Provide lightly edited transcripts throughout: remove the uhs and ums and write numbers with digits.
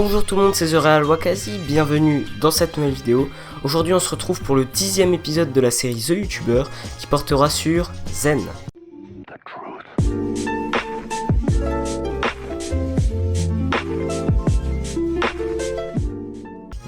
Bonjour tout le monde, c'est The Real Wakazi, bienvenue dans cette nouvelle vidéo. Aujourd'hui on se retrouve pour le 10e épisode de la série The YouTuber qui portera sur Zen.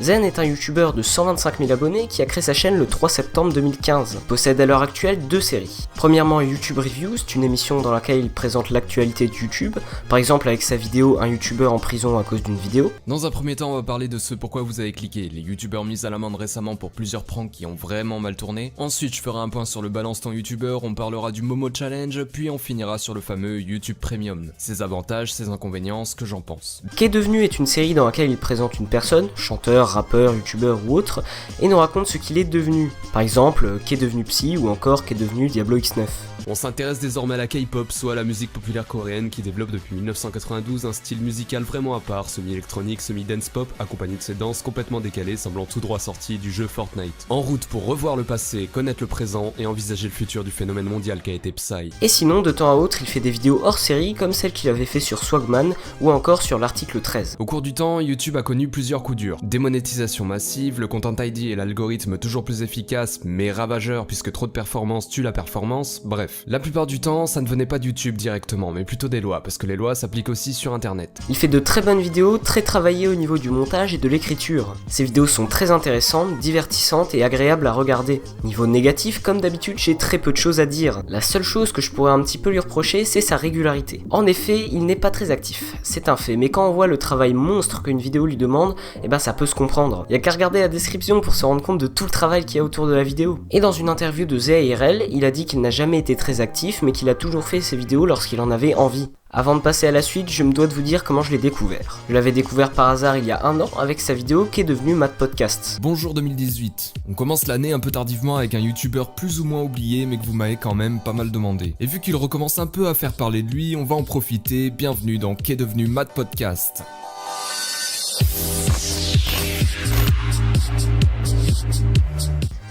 Zen est un youtubeur de 125 000 abonnés qui a créé sa chaîne le 3 septembre 2015. Il possède à l'heure actuelle deux séries. Premièrement, YouTube Reviews, c'est une émission dans laquelle il présente l'actualité de YouTube, par exemple avec sa vidéo « Un youtubeur en prison à cause d'une vidéo ». Dans un premier temps, on va parler de ce pourquoi vous avez cliqué, les youtubeurs mis à l'amende récemment pour plusieurs pranks qui ont vraiment mal tourné. Ensuite, je ferai un point sur le balance ton youtubeur, on parlera du Momo Challenge, puis on finira sur le fameux YouTube Premium, ses avantages, ses inconvénients, ce que j'en pense. Qu'est devenu est une série dans laquelle il présente une personne, chanteur, rappeur, youtubeur ou autre, et nous raconte ce qu'il est devenu. Par exemple, qu'est devenu Psy ou encore qu'est devenu Diablo X9. On s'intéresse désormais à la K-pop, soit à la musique populaire coréenne qui développe depuis 1992 un style musical vraiment à part, semi-électronique, semi-dance pop, accompagné de ses danses complètement décalées semblant tout droit sorties du jeu Fortnite. En route pour revoir le passé, connaître le présent et envisager le futur du phénomène mondial qu'a été Psy. Et sinon, de temps à autre, il fait des vidéos hors série comme celle qu'il avait fait sur Swagman ou encore sur l'article 13. Au cours du temps, YouTube a connu plusieurs coups durs. Démonétisation massive, le Content ID et l'algorithme toujours plus efficace mais ravageur puisque trop de performance tue la performance, bref. La plupart du temps, ça ne venait pas de YouTube directement, mais plutôt des lois, parce que les lois s'appliquent aussi sur internet. Il fait de très bonnes vidéos, très travaillées au niveau du montage et de l'écriture. Ses vidéos sont très intéressantes, divertissantes et agréables à regarder. Niveau négatif, comme d'habitude, j'ai très peu de choses à dire. La seule chose que je pourrais un petit peu lui reprocher, c'est sa régularité. En effet, il n'est pas très actif, c'est un fait, mais quand on voit le travail monstre qu'une vidéo lui demande, ça peut se comprendre. Il y a qu'à regarder la description pour se rendre compte de tout le travail qu'il y a autour de la vidéo. Et dans une interview de ZARL, il a dit qu'il n'a jamais été très actif, mais qu'il a toujours fait ses vidéos lorsqu'il en avait envie. Avant de passer à la suite, je me dois de vous dire comment je l'ai découvert. Je l'avais découvert par hasard il y a un an avec sa vidéo qui est devenue Mad Podcast. Bonjour 2018. On commence l'année un peu tardivement avec un youtubeur plus ou moins oublié mais que vous m'avez quand même pas mal demandé. Et vu qu'il recommence un peu à faire parler de lui, on va en profiter. Bienvenue dans Qu'est devenu Mad Podcast.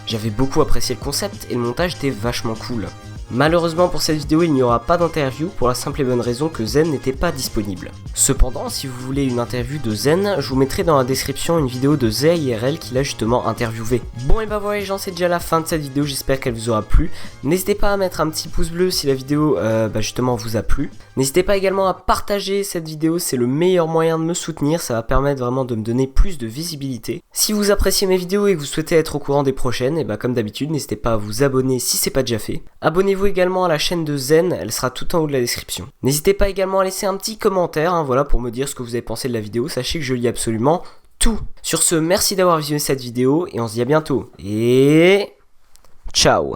J'avais beaucoup apprécié le concept et le montage était vachement cool. Malheureusement pour cette vidéo il n'y aura pas d'interview pour la simple et bonne raison que Zen n'était pas disponible. Cependant si vous voulez une interview de Zen, je vous mettrai dans la description une vidéo de ZARL qui l'a justement interviewé. Bon et voilà les gens, c'est déjà la fin de cette vidéo, j'espère qu'elle vous aura plu. N'hésitez pas à mettre un petit pouce bleu si la vidéo justement vous a plu. N'hésitez pas également à partager cette vidéo, c'est le meilleur moyen de me soutenir, ça va permettre vraiment de me donner plus de visibilité. Si vous appréciez mes vidéos et que vous souhaitez être au courant des prochaines, comme d'habitude n'hésitez pas à vous abonner si c'est pas déjà fait. Abonnez-vous également à la chaîne de Zen, elle sera tout en haut de la description. N'hésitez pas également à laisser un petit commentaire, pour me dire ce que vous avez pensé de la vidéo, sachez que je lis absolument tout. Sur ce, merci d'avoir visionné cette vidéo et on se dit à bientôt. Et ciao.